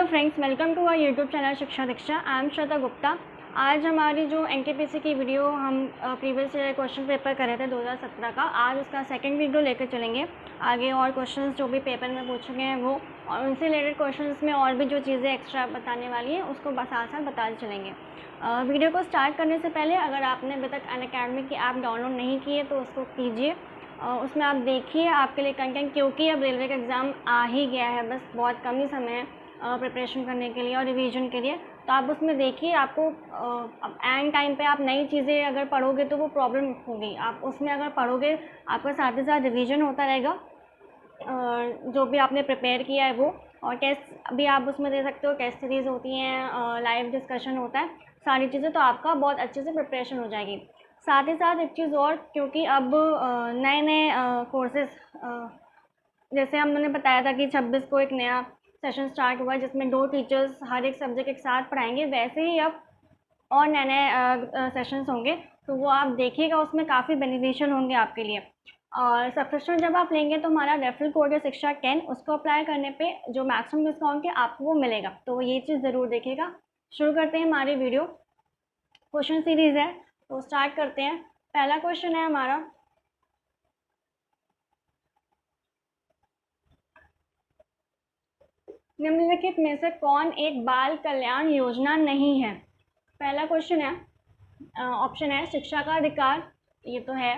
Friends, welcome to our YouTube channel Shiksha Diksha. I am Shweta Gupta. आज हमारी जो एनटीपीसी की वीडियो हम प्रीवियस ईयर क्वेश्चन पेपर कर रहे थे 2017 का, आज उसका सेकंड वीडियो लेकर चलेंगे। आगे और क्वेश्चंस जो भी पेपर में पूछे गए हैं वो, और उनसे रिलेटेड क्वेश्चंस में और भी जो चीज़ें एक्स्ट्रा बताने वाली हैं उसको साथ साथ बताते चलेंगे। वीडियो को स्टार्ट करने से पहले अगर आपने अभी तक अनअकैडमी की ऐप डाउनलोड नहीं की है तो उसको कीजिए। उसमें आप देखिए आपके लिए कंटेंट, क्योंकि अब रेलवे का एग्ज़ाम आ ही गया है, बस बहुत कम ही समय है प्रिपरेशन करने के लिए और रिवीजन के लिए। तो आप उसमें देखिए, आपको अब एंड टाइम पे आप नई चीज़ें अगर पढ़ोगे तो वो प्रॉब्लम होगी। आप उसमें अगर पढ़ोगे आपका साथ ही साथ रिवीजन होता रहेगा जो भी आपने प्रिपेयर किया है वो, और टेस्ट भी आप उसमें दे सकते हो। टेस्ट सीरीज़ होती हैं, लाइव डिस्कशन होता है, सारी चीज़ें, तो आपका बहुत अच्छे से प्रिपरेशन हो जाएगी। साथ ही साथ एक चीज़ और, क्योंकि अब नए नए कोर्सेज, जैसे हमने बताया था कि 26 को एक नया सेशन स्टार्ट हुआ है जिसमें 2 टीचर्स हर एक सब्जेक्ट एक साथ पढ़ाएंगे, वैसे ही अब और नए नए सेशंस होंगे, तो वो आप देखिएगा, उसमें काफ़ी बेनिफिशियल होंगे आपके लिए। और सब्सक्रिप्शन जब आप लेंगे तो हमारा रेफरल कोड है शिक्षा 10, उसको अप्लाई करने पे जो मैक्सिमम डिस्काउंट है आपको वो मिलेगा, तो ये चीज़ ज़रूर देखिएगा। शुरू करते हैं हमारी वीडियो। क्वेश्चन सीरीज़ है तो स्टार्ट करते हैं। पहला क्वेश्चन है हमारा, निम्नलिखित में से कौन एक बाल कल्याण योजना नहीं है। पहला क्वेश्चन है, ऑप्शन है शिक्षा का अधिकार, ये तो है।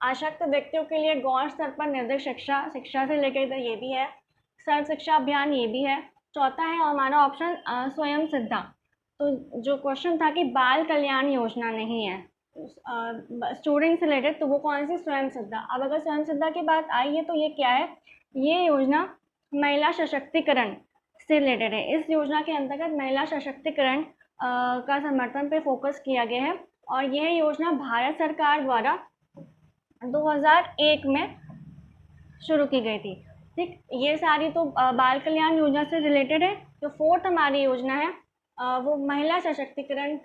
अशक्त व्यक्तियों के लिए गौर स्तर पर निर्देश शिक्षा, शिक्षा से लेकर इधर ये भी है। सर्व शिक्षा अभियान, ये भी है। चौथा है हमारा ऑप्शन स्वयं सिद्धा। तो जो क्वेश्चन था कि बाल कल्याण योजना नहीं है स्टूडेंट से रिलेटेड, तो वो कौन सी, स्वयं सिद्धा। अब अगर स्वयं सिद्धा की बात आई है तो ये क्या है, ये योजना महिला सशक्तिकरण से रिलेटेड है। इस योजना के अंतर्गत महिला सशक्तिकरण का समर्थन पे फोकस किया गया है, और यह योजना भारत सरकार द्वारा 2001 में शुरू की गई थी। ठीक, ये सारी तो बाल कल्याण योजना से रिलेटेड है। जो फोर्थ हमारी योजना है वो महिला सशक्तिकरण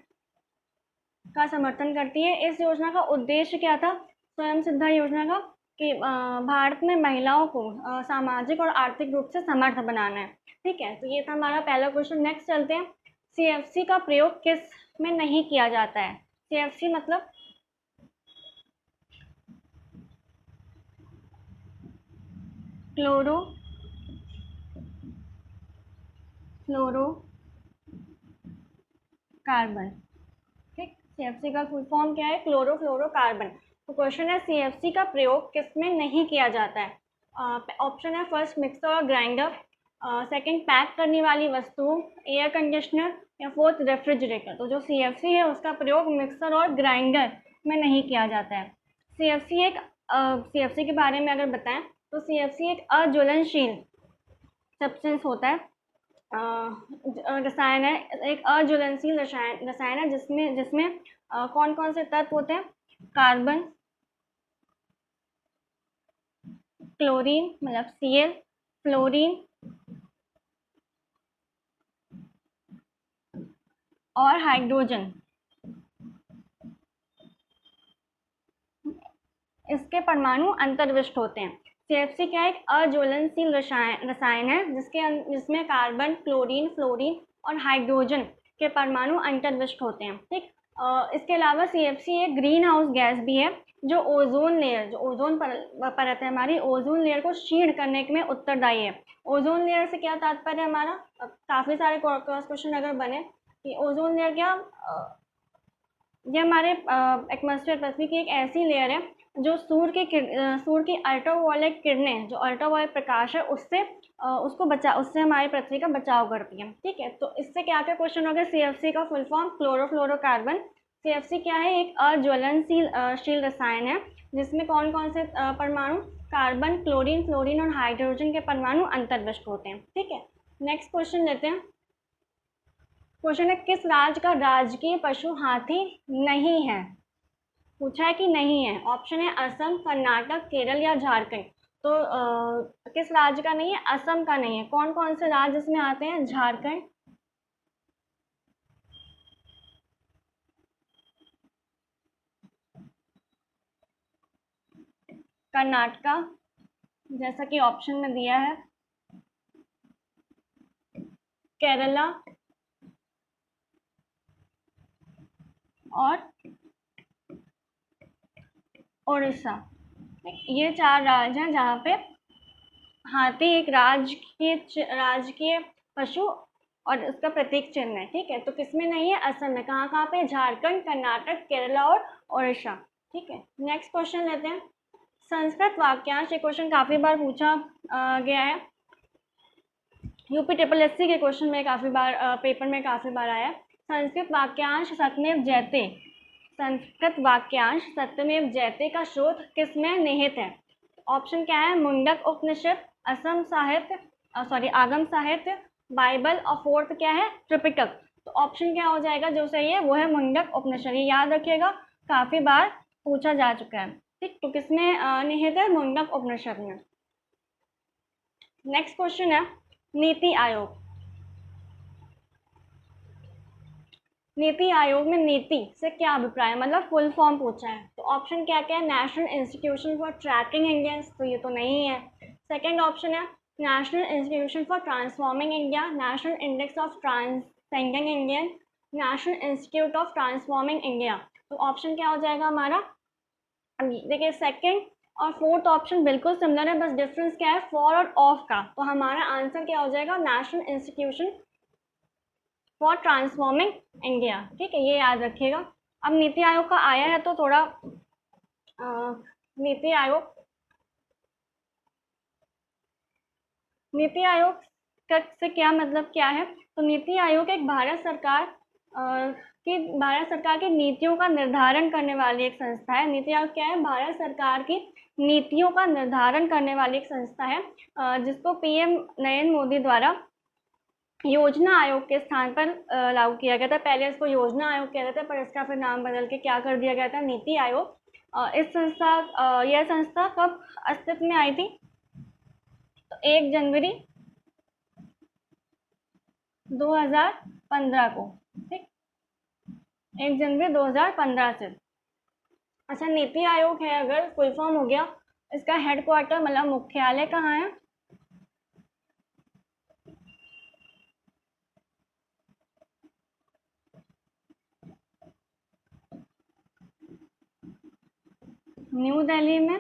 का समर्थन करती है। इस योजना का उद्देश्य क्या था, स्वयं सिद्धा योजना का, कि भारत में महिलाओं को सामाजिक और आर्थिक रूप से समर्थ बनाना है। ठीक है, तो ये था हमारा पहला क्वेश्चन। नेक्स्ट चलते हैं, सीएफसी का प्रयोग किस में नहीं किया जाता है। सीएफसी मतलब क्लोरो फ्लोरो कार्बन। ठीक, सीएफसी का फुल फॉर्म क्या है, क्लोरोफ्लोरोकार्बन। तो क्वेश्चन है सीएफसी का प्रयोग किसमें नहीं किया जाता है। ऑप्शन है फर्स्ट मिक्सर और ग्राइंडर, सेकंड पैक करने वाली वस्तुओं, एयर कंडीशनर, या फोर्थ रेफ्रिजरेटर। तो जो सीएफसी है उसका प्रयोग मिक्सर और ग्राइंडर में नहीं किया जाता है। सीएफसी के बारे में अगर बताएं तो सीएफसी एक अज्वलनशील सब्सटेंस होता है, रसायन है, एक अज्वलनशील रसायन है जिसमें जिसमें कौन कौन से तत्व होते हैं, कार्बन, क्लोरीन मतलब Cl, फ्लोरीन और हाइड्रोजन। इसके परमाणु अंतर्विष्ट होते हैं। सीएफसी क्या है, एक अज्वलनशील रसायन है जिसमें कार्बन, क्लोरीन, फ्लोरीन और हाइड्रोजन के परमाणु अंतर्विष्ट होते हैं। ठीक, इसके अलावा सीएफसी एक ग्रीन हाउस गैस भी है जो ओजोन लेयर, जो ओजोन परत है हमारी, ओजोन लेयर को क्षीण करने में उत्तरदायी है। ओजोन लेयर से क्या तात्पर्य है हमारा, काफ़ी सारे क्रॉस क्वेश्चन अगर बने कि ओजोन लेयर क्या, ये हमारे एटमॉस्फेयर, पृथ्वी की एक ऐसी लेयर है जो सूर्य की अल्ट्रावायलेट किरणें, जो अल्ट्रावायलेट प्रकाश है उससे उससे हमारी पृथ्वी का बचाव करती है। ठीक है, तो इससे क्या क्या क्वेश्चन हो गया, सीएफसी का फुल फॉर्म क्लोरोफ्लोरोकार्बन। सीएफसी क्या है, एक अज्वलनशील रसायन है जिसमें कौन कौन से परमाणु, कार्बन, क्लोरीन, फ्लोरीन और हाइड्रोजन के परमाणु अंतर्विष्ट होते हैं। ठीक है, नेक्स्ट क्वेश्चन लेते हैं। क्वेश्चन है, किस राज्य का राजकीय पशु हाथी नहीं है। पूछा है कि नहीं है। ऑप्शन है असम, कर्नाटक, केरल या झारखंड। तो किस राज्य का नहीं है, असम का नहीं है। कौन कौन से राज्य इसमें आते हैं, झारखंड, कर्नाटका, जैसा कि ऑप्शन में दिया है, केरला और उड़ीसा। ये 4 राज्य हैं जहाँ पे हाथी एक राजकीय पशु और उसका प्रतीक चिन्ह है। ठीक है, तो किसमें नहीं है? असम में। कहाँ कहाँ पे? झारखंड, कर्नाटक, केरला और उड़ीसा। ठीक है, नेक्स्ट क्वेश्चन लेते हैं। संस्कृत वाक्यांश। ये क्वेश्चन काफ़ी बार पूछा गया है। UPSSC के क्वेश्चन में काफ़ी बार पेपर में काफ़ी बार आया है। संस्कृत वाक्यांश सत्यमेव जयते। संस्कृत वाक्यांश सत्यमेव जयते का स्रोत किसमें निहित है? ऑप्शन क्या है? मुंडक उपनिषद, असम साहित्य, आगम साहित्य, बाइबल, और फोर्थ क्या है? त्रिपिटक। तो ऑप्शन क्या हो जाएगा जो सही है? वो है मुंडक उपनिषद। ये याद रखिएगा, काफ़ी बार पूछा जा चुका है। ठीक, तो किसमें निहित है? मुंडक उपनिषद में। नेक्स्ट क्वेश्चन है नीति आयोग। नीति आयोग में नीति से क्या अभिप्राय है, मतलब फुल फॉर्म पूछा है। तो ऑप्शन क्या क्या है? National institution for tracking Indians, तो ये तो नहीं है। सेकंड ऑप्शन है national institution for transforming India, national index of transcending Indian, national institute of transforming India. तो ऑप्शन क्या हो जाएगा हमारा? देखिए, सेकंड और फोर्थ ऑप्शन बिल्कुल सिमिलर है, बस डिफरेंस क्या है? फॉर और ऑफ का। तो हमारा आंसर क्या हो जाएगा? National institution for transforming India. ठीक है, ये याद रखिएगा। अब नीति आयोग का आया है तो थोड़ा नीति आयोग से क्या मतलब क्या है? तो नीति आयोग एक भारत सरकार की नीतियों का निर्धारण करने वाली एक संस्था है। नीति आयोग क्या है? भारत सरकार की नीतियों का निर्धारण करने वाली एक संस्था है, जिसको PM नरेंद्र मोदी द्वारा योजना आयोग के स्थान पर लागू किया गया था। पहले इसको योजना आयोग कहते थे, पर इसका फिर नाम बदल के क्या कर दिया गया था? नीति आयोग। यह संस्था कब अस्तित्व में आई थी? तो 1 जनवरी 2015 को। ठीक, 1 जनवरी 2015 से। अच्छा, नीति आयोग है अगर फुल फॉर्म हो गया, इसका हेडक्वार्टर मतलब मुख्यालय कहाँ है? न्यू दिल्ली में।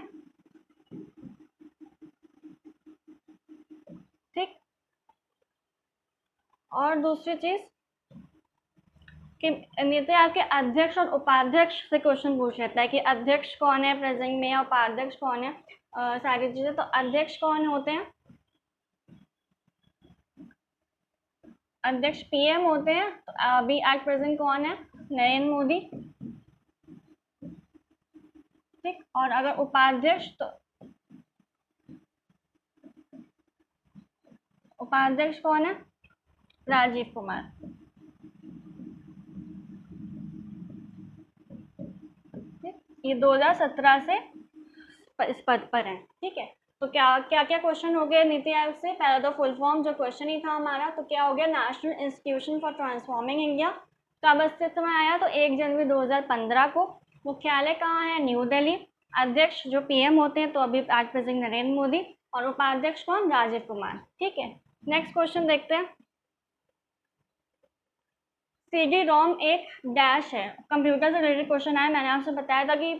ठीक, और दूसरी चीज कि नीति आयोग के अध्यक्ष और उपाध्यक्ष से क्वेश्चन पूछ लेता है कि अध्यक्ष कौन है प्रेजेंट में, या उपाध्यक्ष कौन है, सारी चीजें। तो अध्यक्ष कौन होते हैं? अध्यक्ष PM होते हैं। तो अभी एट प्रेजेंट कौन है? नरेंद्र मोदी। ठीक, और अगर उपाध्यक्ष, तो उपाध्यक्ष कौन है? राजीव कुमार। ये 2017 से इस पद पर हैं। ठीक है, तो क्या क्या क्या क्वेश्चन हो गए नीति आयोग से? पहला तो फुल फॉर्म जो क्वेश्चन ही था हमारा, तो क्या हो गया? National institution for transforming India कब अस्तित्व में आया? तो 1 जनवरी 2015 को। मुख्यालय कहाँ है? न्यू दिल्ली। अध्यक्ष जो PM होते हैं, तो अभी एट प्रेजेंट नरेंद्र मोदी, और उपाध्यक्ष कौन? राजीव कुमार। ठीक है, नेक्स्ट क्वेश्चन देखते हैं। CD-ROM एक डैश है। कंप्यूटर से रिलेटेड क्वेश्चन है। मैंने आपसे बताया था कि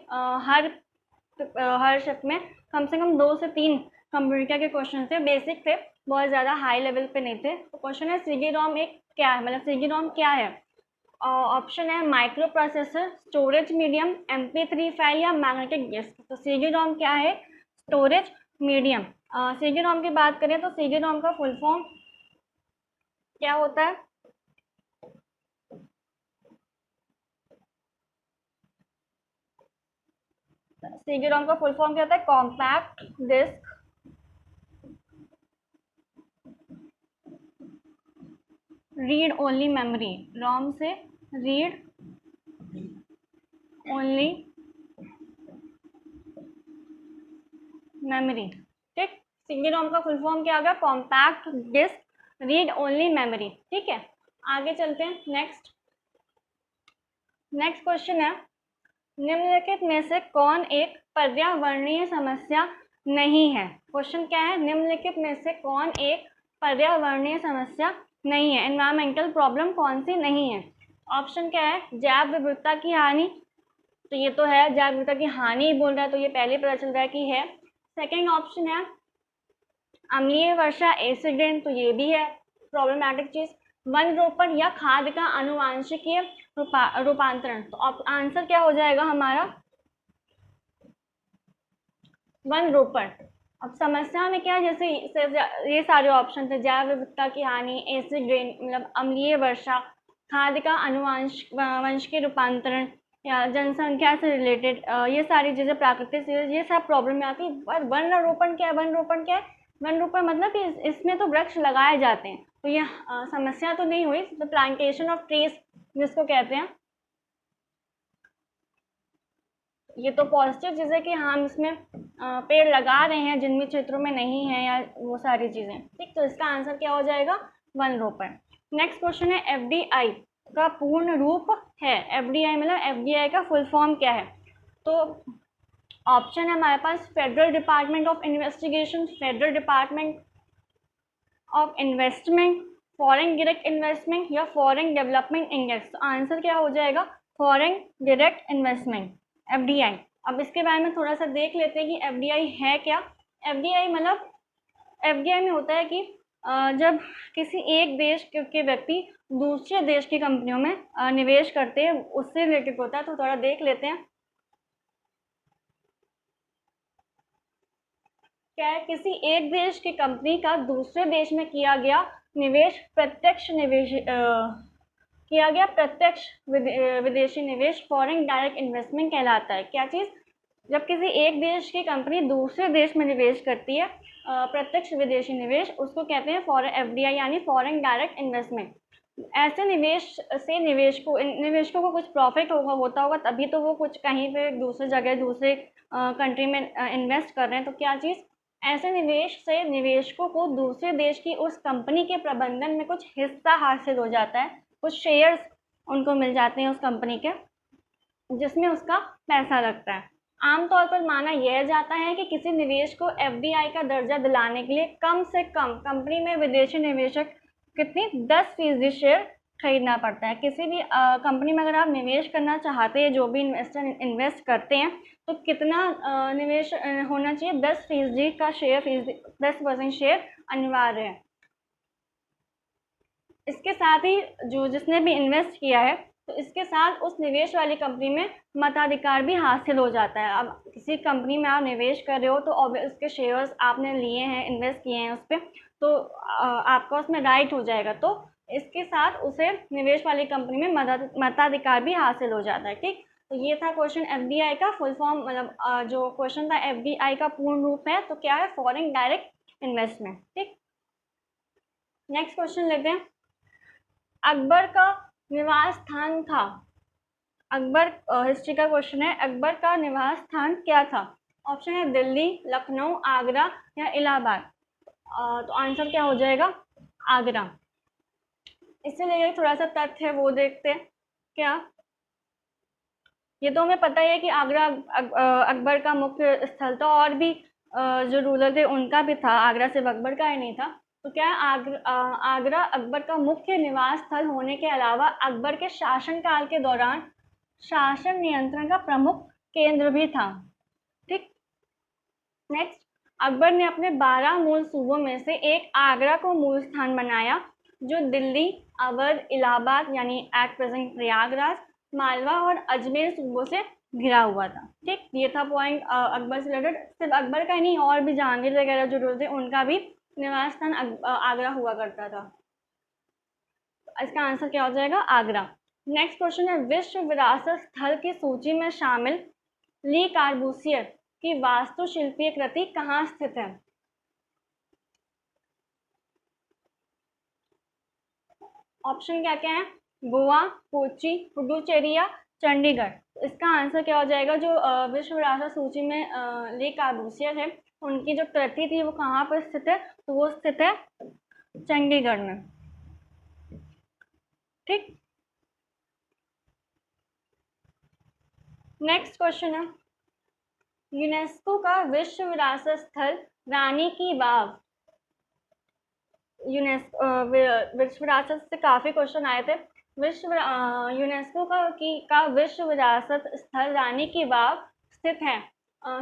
हर शिफ्ट में कम से कम 2 से 3 कंप्यूटर के क्वेश्चन थे, बेसिक थे, बहुत ज़्यादा हाई लेवल पे नहीं थे। तो क्वेश्चन है CD-ROM एक क्या है, मतलब CD-ROM क्या है? ऑप्शन है micro processor, storage medium, MP3 file, या मैग्नेटिक डिस्क। तो CD-ROM क्या है? Storage medium. CD-ROM की बात करें तो CD-ROM का फुल फॉर्म क्या होता है? CD-ROM का फुल फॉर्म क्या होता है? Compact disc read only memory. ROM से रीड ओनली मेमोरी। ठीक, CD-ROM का फुल फॉर्म क्या होगा? Compact disc read only memory. ठीक है, आगे चलते हैं। नेक्स्ट क्वेश्चन है निम्नलिखित में से कौन एक पर्यावरणीय समस्या नहीं है? क्वेश्चन क्या है? निम्नलिखित में से कौन एक पर्यावरणीय समस्या नहीं है। एनवायरमेंटल प्रॉब्लम कौन सी नहीं है? ऑप्शन क्या है? जैव विविधता की हानि, तो ये तो है, जैव विविधता की हानि बोल रहा है तो ये पहले पता चल रहा है कि है। सेकेंड ऑप्शन है अम्लीय वर्षा, एसिड रेन, तो ये भी है प्रॉब्लमैटिक चीज। वन रोपण या खाद का आनुवांशिकीय रूपांतरण, तो आंसर क्या हो जाएगा हमारा? वन रोपण। अब समस्या में क्या है, जैसे ये सारे ऑप्शन थे, जैव विविधता की हानि, एसिड रेन मतलब अम्लीय वर्षा, खाद का वंश के रूपांतरण, या जनसंख्या से रिलेटेड, ये सारी चीजें प्राकृतिक चीजें, ये सब प्रॉब्लम में आती है। पर वन रोपण क्या है? वन रोपण क्या है? वन रोपण मतलब कि इसमें तो वृक्ष लगाए जाते हैं, तो ये समस्या तो नहीं हुई। तो प्लांटेशन ऑफ ट्रीज जिसको कहते हैं, ये तो पॉजिटिव चीज़ है कि हम इसमें पेड़ लगा रहे हैं जिन भी क्षेत्रों में नहीं है, या वो सारी चीज़ें। ठीक, तो इसका आंसर क्या हो जाएगा? वन रोपण। नेक्स्ट क्वेश्चन है एफडीआई का पूर्ण रूप है। एफडीआई मतलब एफडीआई का फुल फॉर्म क्या है? तो ऑप्शन है हमारे पास federal department of investigation, federal department of investment, foreign direct investment, या फॉरेन डेवलपमेंट इंडेक्स। तो आंसर क्या हो जाएगा? Foreign direct investment, FDI. अब इसके बारे में थोड़ा सा देख लेते हैं कि एफडीआई है क्या। एफडीआई मतलब, एफडीआई में होता है कि जब किसी एक देश के व्यक्ति दूसरे देश की कंपनियों में निवेश करते हैं, उससे रिलेटेड होता है। तो थोड़ा देख लेते हैं क्या है। किसी एक देश की कंपनी का दूसरे देश में किया गया निवेश प्रत्यक्ष निवेश किया गया प्रत्यक्ष विदेशी निवेश, फॉरेन डायरेक्ट इन्वेस्टमेंट कहलाता है। क्या चीज़? जब किसी एक देश की कंपनी दूसरे देश में निवेश करती है, प्रत्यक्ष विदेशी निवेश, उसको कहते हैं फॉरेन, एफडीआई यानी फॉरेन डायरेक्ट इन्वेस्टमेंट। ऐसे निवेश से निवेशकों को कुछ प्रॉफिट होता होगा, तभी तो वो कुछ कहीं पे दूसरी जगह दूसरे कंट्री में इन्वेस्ट कर रहे हैं। तो क्या चीज़? ऐसे निवेश से निवेशकों को दूसरे देश की उस कंपनी के प्रबंधन में कुछ हिस्सा हासिल हो जाता है, कुछ शेयर्स उनको मिल जाते हैं उस कंपनी के, जिसमें उसका पैसा लगता है। आमतौर पर माना यह जाता है कि किसी निवेश को एफडीआई का दर्जा दिलाने के लिए कम से कम कंपनी में विदेशी निवेशक कितनी 10% शेयर खरीदना पड़ता है। किसी भी कंपनी में अगर आप निवेश करना चाहते हैं, जो भी इन्वेस्टर इन्वेस्ट करते हैं, तो कितना निवेश होना चाहिए? 10% का शेयर, 10% शेयर अनिवार्य है। इसके साथ ही जो जिसने भी इन्वेस्ट किया है, तो इसके साथ उस निवेश वाली कंपनी में मताधिकार भी हासिल हो जाता है। अब किसी कंपनी में आप निवेश कर रहे हो, तो उसके शेयर्स आपने लिए हैं, इन्वेस्ट किए हैं उस पर, तो आपका उसमें राइट हो जाएगा। तो इसके साथ उसे निवेश वाली कंपनी में मताधिकार भी हासिल हो जाता है। ठीक, तो ये था क्वेश्चन एफडीआई का फुल फॉर्म, मतलब जो क्वेश्चन था एफडीआई का पूर्ण रूप है, तो क्या है? Foreign direct investment. ठीक, नेक्स्ट क्वेश्चन लेते हैं। अकबर का निवास स्थान था। अकबर, हिस्ट्री का क्वेश्चन है, अकबर का निवास स्थान क्या था? ऑप्शन है दिल्ली, लखनऊ, आगरा, या इलाहाबाद। तो आंसर क्या हो जाएगा? आगरा। इससे लेकर थोड़ा सा तथ्य है वो देखते हैं। क्या? ये तो हमें पता ही है कि आगरा अकबर का मुख्य स्थल था, और भी जो रूलर थे उनका भी था, आगरा सिर्फ अकबर का ही नहीं था। तो क्या आगरा अकबर का मुख्य निवास स्थल होने के अलावा अकबर के शासनकाल के दौरान शासन नियंत्रण का प्रमुख केंद्र भी था। ठीक, नेक्स्ट, अकबर ने अपने 12 मूल सूबों में से एक आगरा को मूल स्थान बनाया, जो दिल्ली, अवध, इलाहाबाद यानी एट प्रेजेंट प्रयागराज, मालवा और अजमेर सूबों से घिरा हुआ था। ठीक, ये था पॉइंट अकबर से रिलेटेड। सिर्फ अकबर का ही नहीं, और भी जहांगीर वगैरह जो रूल थे उनका भी निवास स्थान आगरा हुआ करता था। इसका आंसर क्या हो जाएगा? आगरा। नेक्स्ट क्वेश्चन है, विश्व विरासत स्थल की सूची में शामिल ली कार्बूसियर की वास्तुशिल्पीय कृति कहाँ स्थित है? ऑप्शन क्या क्या है? गोवा, कोची, पुडुचेरी, या चंडीगढ़। इसका आंसर क्या हो जाएगा? जो विश्व विरासत सूची में ली कार्बूसियर है, उनकी जो कृति थी वो कहाँ पर स्थित है? तो वो स्थित है चंडीगढ़ में। ठीक, नेक्स्ट क्वेश्चन है, यूनेस्को का विश्व विरासत स्थल रानी की वाव विश्व विरासत से काफ़ी क्वेश्चन आए थे। यूनेस्को का विश्व विरासत स्थल रानी की वाव स्थित है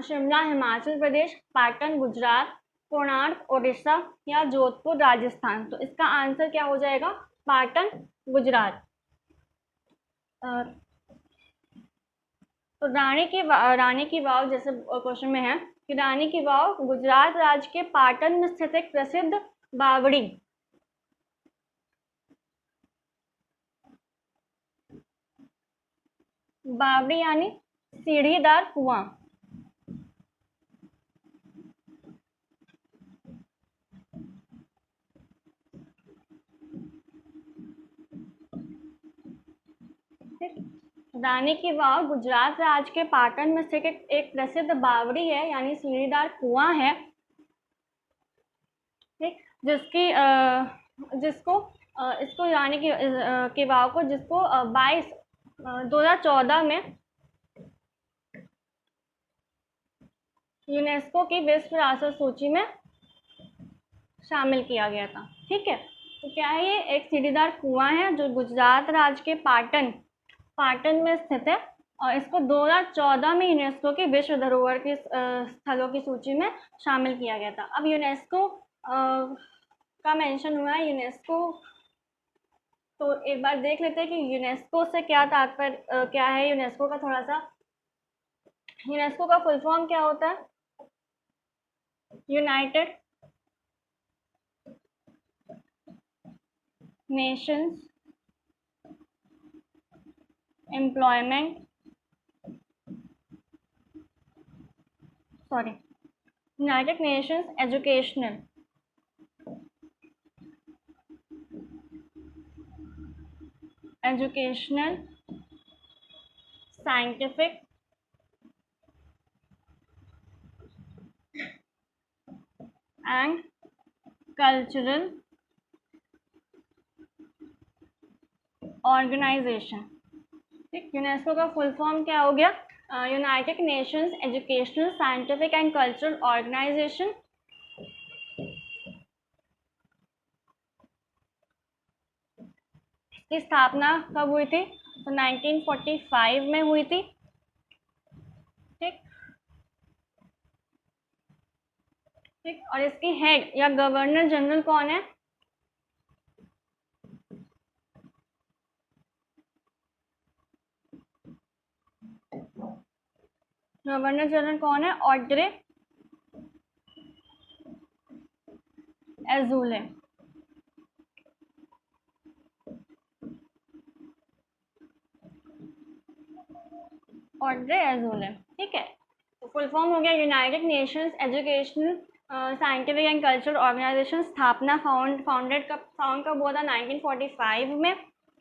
शिमला हिमाचल प्रदेश, पाटन गुजरात, कोणार्क उड़ीसा या जोधपुर राजस्थान। तो इसका आंसर क्या हो जाएगा? पाटन गुजरात। तो रानी की वाव जैसे क्वेश्चन में है कि रानी की वाव गुजरात राज्य के पाटन में स्थित एक प्रसिद्ध बावड़ी यानी सीढ़ीदार कुआं। रानी की वाव गुजरात राज्य के पाटन में स्थित एक प्रसिद्ध बावड़ी है यानी सीढ़ीदार कुआं है, ठीक, इसको रानी की वाव को जिसको 2014 में यूनेस्को की विश्व विरासत सूची में शामिल किया गया था। ठीक है, तो क्या है ये? एक सीढ़ीदार कुआं है जो गुजरात राज्य के पाटन में स्थित है और इसको 2014 में यूनेस्को की विश्व धरोहर के स्थलों की सूची में शामिल किया गया था। अब यूनेस्को का मेंशन हुआ है, यूनेस्को, तो एक बार देख लेते हैं कि यूनेस्को से क्या तात्पर्य क्या है। यूनेस्को का थोड़ा सा, यूनेस्को का फुल फॉर्म क्या होता है? United Nations United Nations Educational Scientific and Cultural Organization. ठीक, यूनेस्को का फुल फॉर्म क्या हो गया? United Nations Educational Scientific and Cultural Organization. इसकी स्थापना कब हुई थी? तो 1945 में हुई थी। ठीक, और इसकी हेड या गवर्नर जनरल कौन है? गवर्नर जनरल कौन है? Audrey Azoulay. ठीक है, तो फुल फॉर्म हो गया United Nations Educational Scientific and Cultural Organization. स्थापना फाउंड कब हुआ था? 1945 में।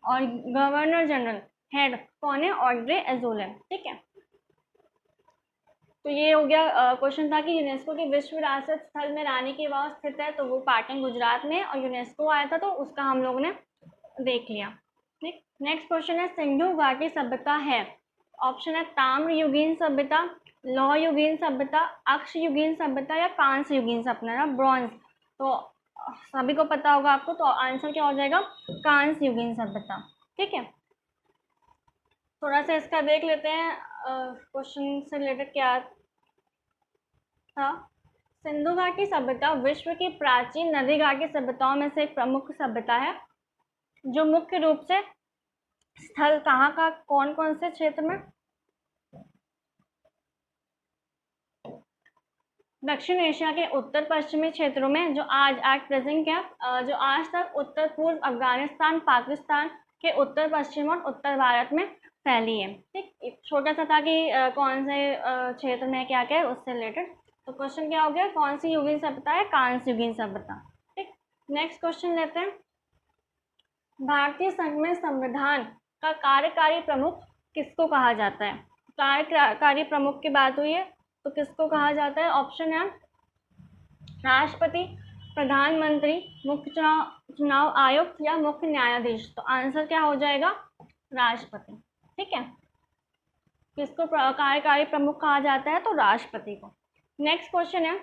और गवर्नर जनरल हेड कौन है? Audrey Azoulay. ठीक है, तो ये हो गया क्वेश्चन था कि यूनेस्को के विश्व विरासत स्थल में रानी की वाव स्थित है, तो वो पाटन गुजरात में, और यूनेस्को आया था तो उसका हम लोग ने देख लिया। ठीक, नेक्स्ट क्वेश्चन है सिंधु घाटी सभ्यता है। ऑप्शन है ताम्र युगीन सभ्यता, लौह युगीन सभ्यता, अक्ष युगीन सभ्यता या कांस्य युगीन सभ्यता, ब्रॉन्ज। तो सभी को पता होगा आपको, तो आंसर क्या हो जाएगा? कांस्य युगीन सभ्यता। ठीक है, थोड़ा सा इसका देख लेते हैं क्वेश्चन से रिलेटेड क्या था। सिंधु घाटी सभ्यता विश्व की प्राचीन नदी घाटी सभ्यताओं में से एक प्रमुख सभ्यता है जो मुख्य रूप से स्थल कहाँ का, कौन से क्षेत्र में? दक्षिण एशिया के उत्तर पश्चिमी क्षेत्रों में, जो आज प्रेजेंट क्या जो आज तक उत्तर पूर्व अफगानिस्तान, पाकिस्तान के उत्तर पश्चिम और उत्तर भारत में फैली है। ठीक, छोटा सा था कि कौन से क्षेत्र में क्या क्या है उससे रिलेटेड। तो क्वेश्चन क्या हो गया? कौन सी युगीन सभ्यता है? कांस्य युगीन सभ्यता। ठीक, नेक्स्ट क्वेश्चन लेते हैं। भारतीय संघ में संविधान का कार्यकारी प्रमुख किसको कहा जाता है? कार्यकारी प्रमुख की बात हुई है तो किसको कहा जाता है? ऑप्शन है राष्ट्रपति, प्रधानमंत्री, मुख्य चुनाव आयुक्त या मुख्य न्यायाधीश। तो आंसर क्या हो जाएगा? राष्ट्रपति। ठीक है, किसको कार्यकारी प्रमुख कहा जाता है? तो राष्ट्रपति को। नेक्स्ट क्वेश्चन है,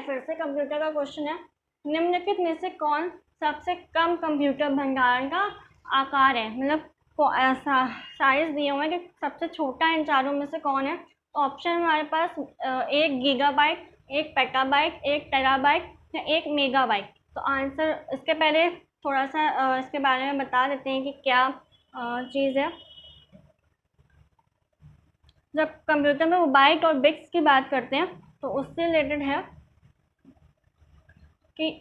फिर से कंप्यूटर का क्वेश्चन है। निम्नलिखित में से कौन सबसे कम कंप्यूटर भंडारण का आकार है, मतलब साइज दिए हुए हैं कि सबसे छोटा इन चारों में से कौन है। ऑप्शन हमारे पास 1 गीगाबाइट, 1 पेटाबाइट, 1 टेराबाइट या 1 मेगाबाइट। तो आंसर इसके पहले थोड़ा सा इसके बारे में बता देते हैं कि क्या चीज़ है। जब कंप्यूटर में वो बाइट और बिट्स की बात करते हैं तो उससे रिलेटेड है कि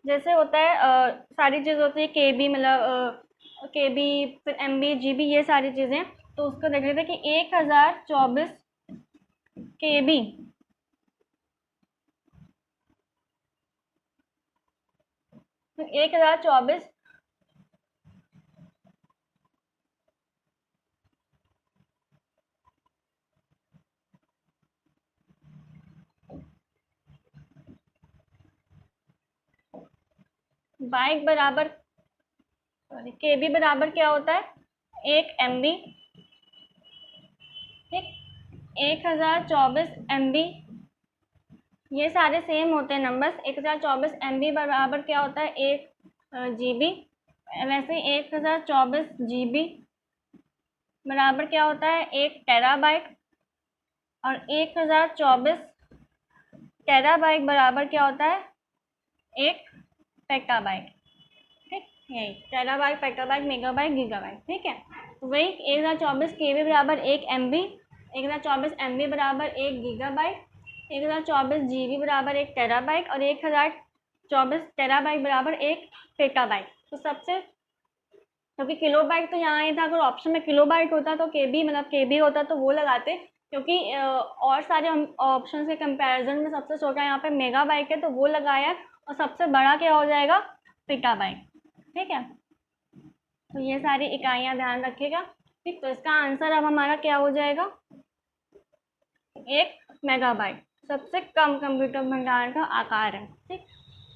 जैसे होता है सारी चीज़ होती है केबी, मतलब केबी, फिर एमबी, जीबी, ये सारी चीज़ें। तो उसको देख लेते हैं कि 1024 केबी 1024 बाइक बराबर, सॉरी, केबी बराबर क्या होता है 1 MB। ठीक, 1024 MB, ये सारे सेम होते हैं नंबर्स। 1024 MB बराबर क्या होता है 1 GB। वैसे 1024 GB बराबर क्या होता है 1 टेराबाइट। और 1024 टेराबाइट बराबर क्या होता है 1 पेटाबाइट। ठीक, यही टेराबाइट, पेटाबाइट, मेगाबाइट, गीगाबाइट। ठीक है, तो वही 1024 केबी बराबर 1 MB, 1024 MB बराबर 1 गीगाबाइट, 1024 GB बराबर 1 टेराबाइट और 1024 टेराबाइट बराबर 1 पेटाबाइट। तो सबसे, क्योंकि किलोबाइट तो यहाँ ही था, अगर ऑप्शन में किलोबाइट होता तो केबी, मतलब केबी होता तो वो लगाते, क्योंकि और सारे ऑप्शन के कंपैरिजन में सबसे छोटा यहाँ पे मेगाबाइट है तो वो लगाया। और सबसे बड़ा क्या हो जाएगा पेटाबाइट। ठीक है, तो ये सारी इकाइयाँ ध्यान रखिएगा। ठीक, तो इसका आंसर अब हमारा क्या हो जाएगा 1 मेगाबाइट सबसे कम कंप्यूटर भंडारण का आकार है। ठीक,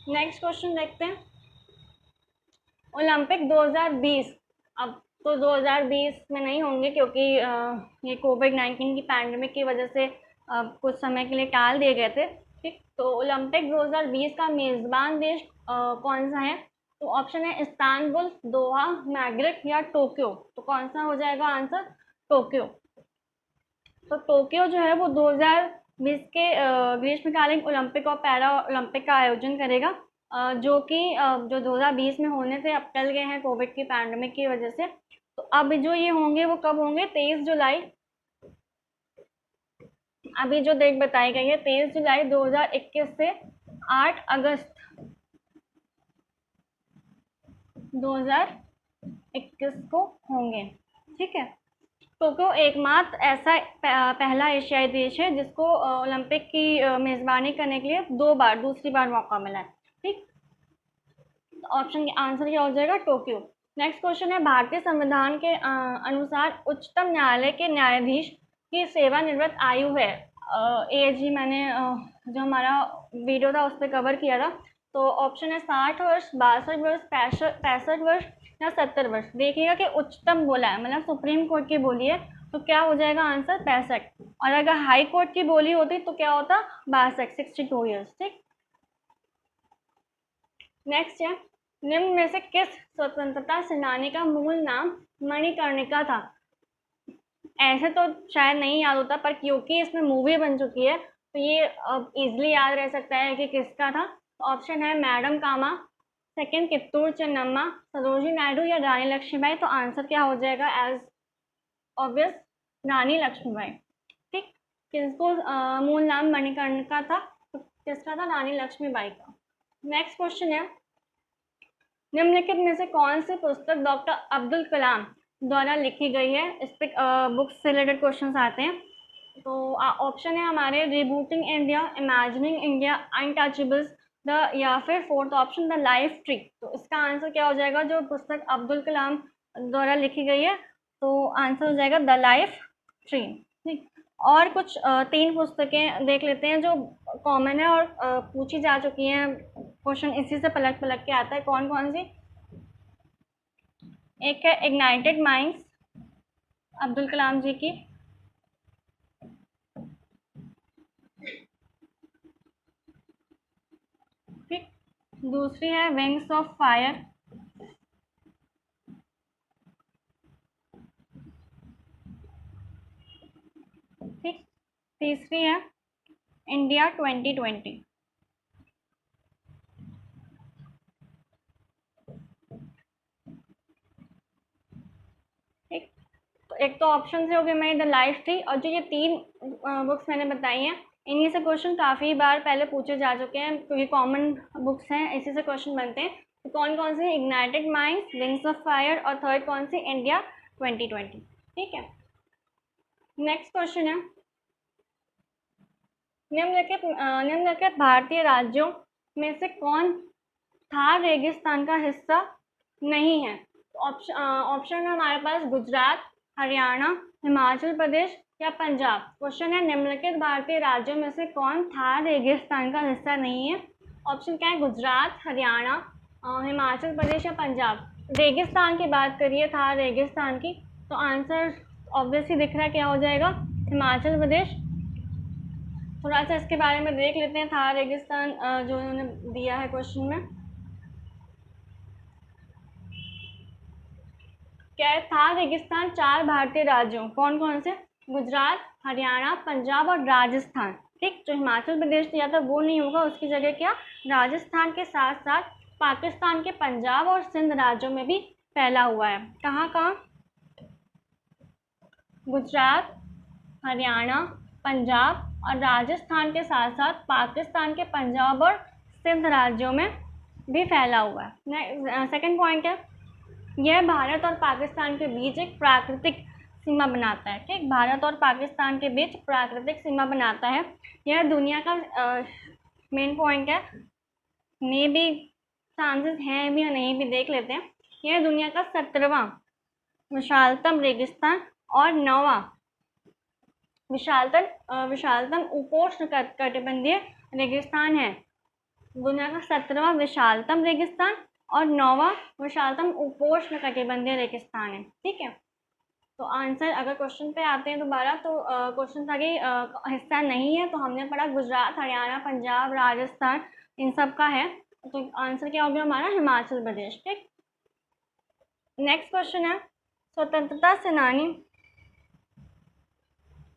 नेक्स्ट क्वेश्चन देखते हैं। ओलंपिक 2020, अब तो 2020 में नहीं होंगे क्योंकि ये कोविड-19 की पैंडमिक की वजह से कुछ समय के लिए टाल दिए गए थे। ठीक, तो ओलंपिक 2020 का मेज़बान देश कौन सा है। तो ऑप्शन है इस्तांबुल, दोहा, मैड्रिड या टोक्यो। तो कौन सा हो जाएगा आंसर टोक्यो। तो टोक्यो जो है वो 2020 के ग्रीष्मकालीन ओलंपिक और पैरा ओलंपिक का आयोजन करेगा, जो कि जो 2020 में होने थे अब टल गए हैं कोविड की पैंडमिक की वजह से। तो अब जो ये होंगे वो कब होंगे 23 जुलाई, अभी जो डेट बताई गई है 23 जुलाई 2021 से 8 अगस्त 2021 को होंगे। ठीक है, टोक्यो एकमात्र ऐसा पहला एशियाई देश है जिसको ओलंपिक की मेज़बानी करने के लिए दूसरी बार मौका मिला है। ठीक, ऑप्शन आंसर क्या हो जाएगा टोक्यो। नेक्स्ट क्वेश्चन है भारतीय संविधान के अनुसार उच्चतम न्यायालय के न्यायाधीश की सेवानिवृत्त आयु है एज ही मैंने जो हमारा वीडियो था उस पर कवर किया था। तो ऑप्शन है 60 वर्ष, 62 वर्ष, 65 वर्ष या 70 वर्ष। देखिएगा कि उच्चतम बोला है, मतलब सुप्रीम कोर्ट की बोली है, तो क्या हो जाएगा आंसर 65। और अगर हाई कोर्ट की बोली होती तो क्या होता 62, 62 ईयर्स। ठीक, नेक्स्ट है निम्न में से किस स्वतंत्रता सेनानी का मूल नाम मणिकर्णिका था। ऐसे तो शायद नहीं याद होता, पर क्योंकि इसमें मूवी बन चुकी है तो ये अब इजीली याद रह सकता है कि किसका था। ऑप्शन है मैडम कामा, सेकंड कित्तूर चन्नम्मा, सरोजिनी नायडू या रानी लक्ष्मीबाई। तो आंसर क्या हो जाएगा एज ऑब्वियस रानी लक्ष्मीबाई। ठीक, किसको मूल नाम मणिकर्णिका था, तो किसका था रानी लक्ष्मीबाई का। नेक्स्ट क्वेश्चन है निम्नलिखित में से कौन सी पुस्तक डॉक्टर अब्दुल कलाम द्वारा लिखी गई है। इस पर बुक्स से रिलेटेड क्वेश्चन आते हैं। तो ऑप्शन है हमारे rebooting India, imagining India, untouchables, the या फिर fourth option the life tree. तो इसका आंसर क्या हो जाएगा जो पुस्तक अब्दुल कलाम द्वारा लिखी गई है, तो आंसर हो जाएगा द लाइफ ट्री। ठीक, और कुछ 3 पुस्तकें देख लेते हैं जो कॉमन है और पूछी जा चुकी हैं, क्वेश्चन इसी से पलट पलट के आता है। कौन कौन सी? एक है इग्नाइटेड माइंड्स, अब्दुल कलाम जी की। ठीक, दूसरी है विंग्स ऑफ फायर। ठीक, तीसरी है इंडिया 2020। ठीक, तो एक तो ऑप्शन से हो गया मेरी द लाइफ ट्री, और जो ये 3 बुक्स मैंने बताई हैं इन्हीं से क्वेश्चन काफ़ी बार पहले पूछे जा चुके हैं, क्योंकि कॉमन बुक्स हैं, इसी से क्वेश्चन बनते हैं। तो कौन कौन से? Ignited minds, wings of fire, और थर्ड कौन सी? इंडिया 2020। ठीक है, नेक्स्ट क्वेश्चन है, निम्नलिखित भारतीय राज्यों में से कौन थार रेगिस्तान का हिस्सा नहीं है? ऑप्शन है हमारे पास गुजरात, हरियाणा, हिमाचल प्रदेश या पंजाब। क्वेश्चन है निम्नलिखित भारतीय राज्यों में से कौन थार रेगिस्तान का हिस्सा नहीं है? ऑप्शन क्या है? गुजरात, हरियाणा, हिमाचल प्रदेश या पंजाब। रेगिस्तान की बात करिए, थार रेगिस्तान की, तो आंसर ऑब्वियसली दिख रहा है, क्या हो जाएगा? हिमाचल प्रदेश। थोड़ा सा इसके बारे में देख लेते हैं, थार रेगिस्तान जो उन्होंने दिया है क्वेश्चन में। क्या है? थार रेगिस्तान 4 भारतीय राज्यों, कौन कौन से? गुजरात, हरियाणा, पंजाब और राजस्थान। ठीक, जो हिमाचल प्रदेश दिया था वो नहीं होगा, उसकी जगह क्या? राजस्थान के साथ साथ पाकिस्तान के पंजाब और सिंध राज्यों में भी फैला हुआ है। कहाँ कहाँ? गुजरात, हरियाणा, पंजाब और राजस्थान के साथ साथ पाकिस्तान के पंजाब और सिंध राज्यों में भी फैला हुआ है। सेकंड पॉइंट है, यह भारत और पाकिस्तान के बीच एक प्राकृतिक सीमा बनाता है। ठीक, भारत और पाकिस्तान के बीच प्राकृतिक सीमा बनाता है। यह दुनिया का मेन पॉइंट है, मे भी चांसेस हैं भी या नहीं भी, देख लेते हैं। यह दुनिया का 17वां विशालतम रेगिस्तान और 9वां विशालतम उपोष्ण कटिबंधीय रेगिस्तान है। दुनिया का 17वां विशालतम रेगिस्तान और 9वां विशालतम उपोष्ण कटिबंधीय रेगिस्तान है। ठीक है, तो आंसर अगर क्वेश्चन पे आते हैं दोबारा, तो क्वेश्चन था कि हिस्सा नहीं है, तो हमने पढ़ा गुजरात, हरियाणा, पंजाब, राजस्थान, इन सब का है, तो आंसर क्या हो गया हमारा? हिमाचल प्रदेश। ठीक, नेक्स्ट क्वेश्चन है, स्वतंत्रता सेनानी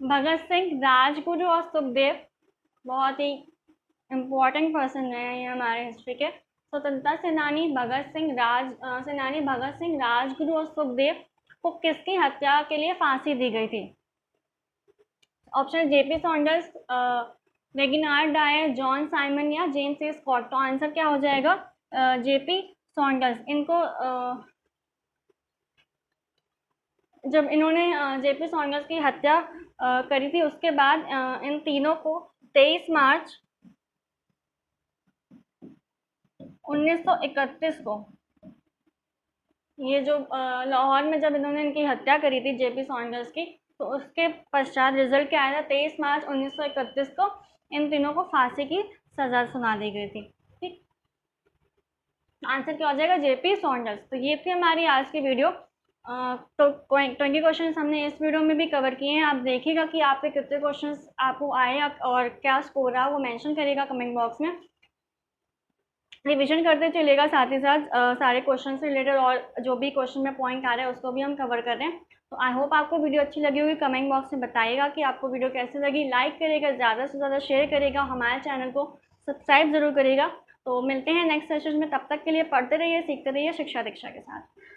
भगत सिंह, राजगुरु और सुखदेव, बहुत ही इम्पोर्टेंट पर्सन है ये हमारे हिस्ट्री के। स्वतंत्रता सेनानी भगत सिंह, राजगुरु और सुखदेव को किसकी हत्या के लिए फांसी दी गई थी? Option JP Saunders, Reginald Dyer, John Simon या जेम्स ए स्कॉट। तो आंसर क्या हो जाएगा? JP Saunders. इनको जब इन्होंने जेपी सॉन्डर्स की हत्या करी थी, उसके बाद इन तीनों को 23 मार्च 1931 को, ये जो लाहौर में जब इन्होंने इनकी हत्या करी थी जेपी सॉन्डर्स की, तो उसके पश्चात रिजल्ट क्या आया था? 23 मार्च 1931 को इन तीनों को फांसी की सज़ा सुना दी गई थी। ठीक, आंसर क्या हो जाएगा? JP Saunders. तो ये थी हमारी आज की वीडियो। तो 20 क्वेश्चन हमने इस वीडियो में भी कवर किए हैं। आप देखिएगा कि आपके कितने क्वेश्चंस आपको आए और क्या स्कोर रहा वो मेंशन करिएगा कमेंट बॉक्स में। रिवीजन करते चलिएगा, साथ ही साथ सारे क्वेश्चन से रिलेटेड और जो भी क्वेश्चन में पॉइंट आ रहा है उसको भी हम कवर कर रहे हैं। तो आई होप आपको वीडियो अच्छी लगी होगी। कमेंट बॉक्स में बताइएगा कि आपको वीडियो कैसी लगी। लाइक करिएगा, ज़्यादा से ज़्यादा शेयर करिएगा, हमारे चैनल को सब्सक्राइब ज़रूर करिएगा। तो मिलते हैं नेक्स्ट सेशन में, तब तक के लिए पढ़ते रहिए, सीखते रहिए शिक्षा दीक्षा के साथ।